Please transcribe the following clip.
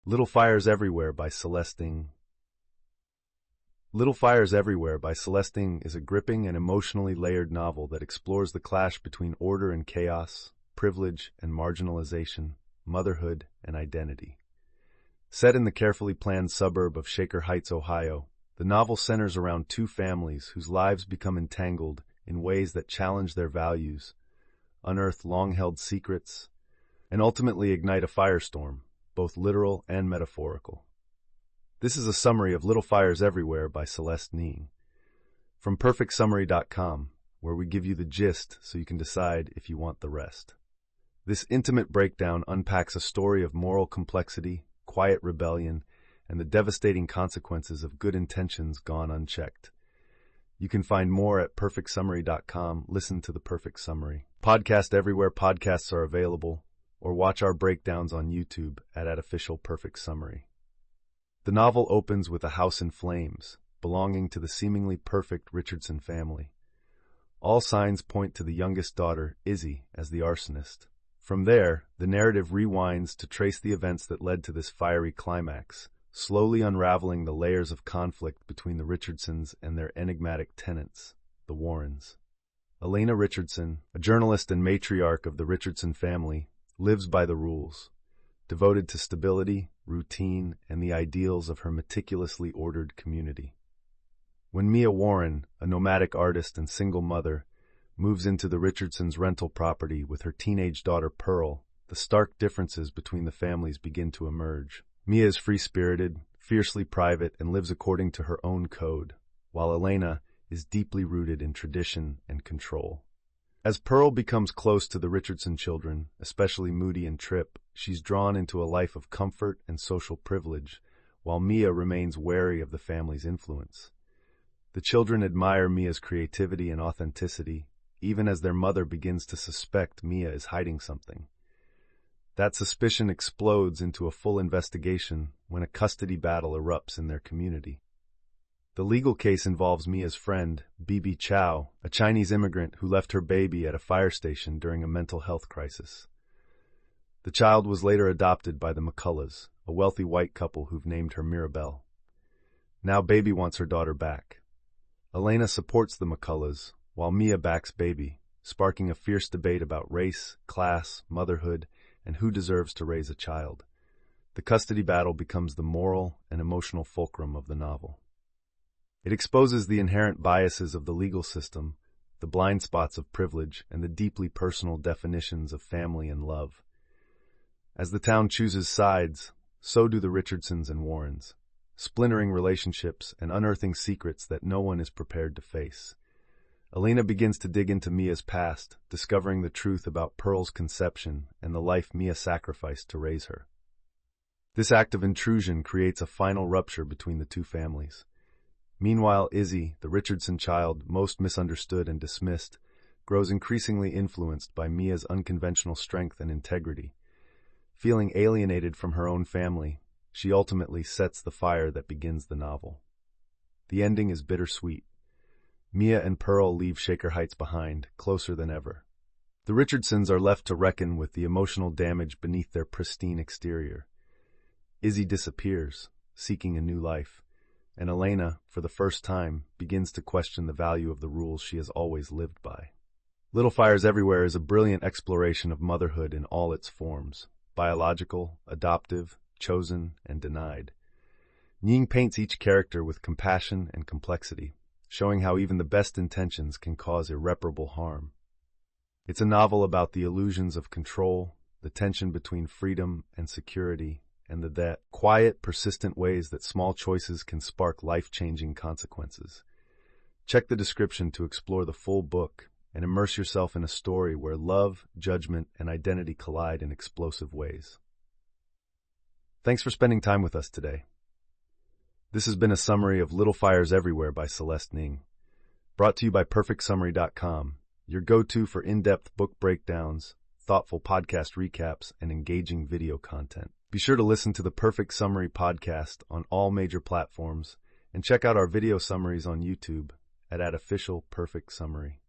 Little Fires Everywhere by Celeste. Little Fires Everywhere by Celeste is a gripping and emotionally layered novel that explores the clash between order and chaos, privilege and marginalization, motherhood and identity. Set in the carefully planned suburb of Shaker Heights, Ohio, the novel centers around two families whose lives become entangled in ways that challenge their values, unearth long-held secrets, and ultimately ignite a firestorm, both literal and metaphorical. This is a summary of Little Fires Everywhere by Celeste from perfectsummary.com, where we give you the gist so you can decide if you want the rest. This intimate breakdown unpacks a story of moral complexity, quiet rebellion, and the devastating consequences of good intentions gone unchecked. You can find more at perfectsummary.com. Listen to The Perfect Summary. Podcast everywhere podcasts are available, or watch our breakdowns on YouTube at Official Perfect Summary. The novel opens with a house in flames, belonging to the seemingly perfect Richardson family. All signs point to the youngest daughter, Izzy, as the arsonist. From there, the narrative rewinds to trace the events that led to this fiery climax, slowly unraveling the layers of conflict between the Richardsons and their enigmatic tenants, the Warrens. Elena Richardson, a journalist and matriarch of the Richardson family, lives by the rules, devoted to stability, routine, and the ideals of her meticulously ordered community. When Mia Warren, a nomadic artist and single mother, moves into the Richardsons' rental property with her teenage daughter Pearl, the stark differences between the families begin to emerge. Mia is free-spirited, fiercely private, and lives according to her own code, while Elena is deeply rooted in tradition and control. As Pearl becomes close to the Richardson children, especially Moody and Tripp, she's drawn into a life of comfort and social privilege, while Mia remains wary of the family's influence. The children admire Mia's creativity and authenticity, even as their mother begins to suspect Mia is hiding something. That suspicion explodes into a full investigation when a custody battle erupts in their community. The legal case involves Mia's friend, Bibi Chow, a Chinese immigrant who left her baby at a fire station during a mental health crisis. The child was later adopted by the McCulloughs, a wealthy white couple who've named her Mirabelle. Now Baby wants her daughter back. Elena supports the McCulloughs, while Mia backs Baby, sparking a fierce debate about race, class, motherhood, and who deserves to raise a child. The custody battle becomes the moral and emotional fulcrum of the novel. It exposes the inherent biases of the legal system, the blind spots of privilege, and the deeply personal definitions of family and love. As the town chooses sides, so do the Richardsons and Warrens, splintering relationships and unearthing secrets that no one is prepared to face. Elena begins to dig into Mia's past, discovering the truth about Pearl's conception and the life Mia sacrificed to raise her. This act of intrusion creates a final rupture between the two families. Meanwhile, Izzy, the Richardson child most misunderstood and dismissed, grows increasingly influenced by Mia's unconventional strength and integrity. Feeling alienated from her own family, she ultimately sets the fire that begins the novel. The ending is bittersweet. Mia and Pearl leave Shaker Heights behind, closer than ever. The Richardsons are left to reckon with the emotional damage beneath their pristine exterior. Izzy disappears, seeking a new life, and Elena, for the first time, begins to question the value of the rules she has always lived by. Little Fires Everywhere is a brilliant exploration of motherhood in all its forms: biological, adoptive, chosen, and denied. Nying paints each character with compassion and complexity, showing how even the best intentions can cause irreparable harm. It's a novel about the illusions of control, the tension between freedom and security, and the quiet, persistent ways that small choices can spark life-changing consequences. Check the description to explore the full book and immerse yourself in a story where love, judgment, and identity collide in explosive ways. Thanks for spending time with us today. This has been a summary of Little Fires Everywhere by Celeste, brought to you by perfectsummary.com, your go-to for in-depth book breakdowns, thoughtful podcast recaps, and engaging video content. Be sure to listen to the Perfect Summary podcast on all major platforms and check out our video summaries on YouTube at Official Perfect Summary.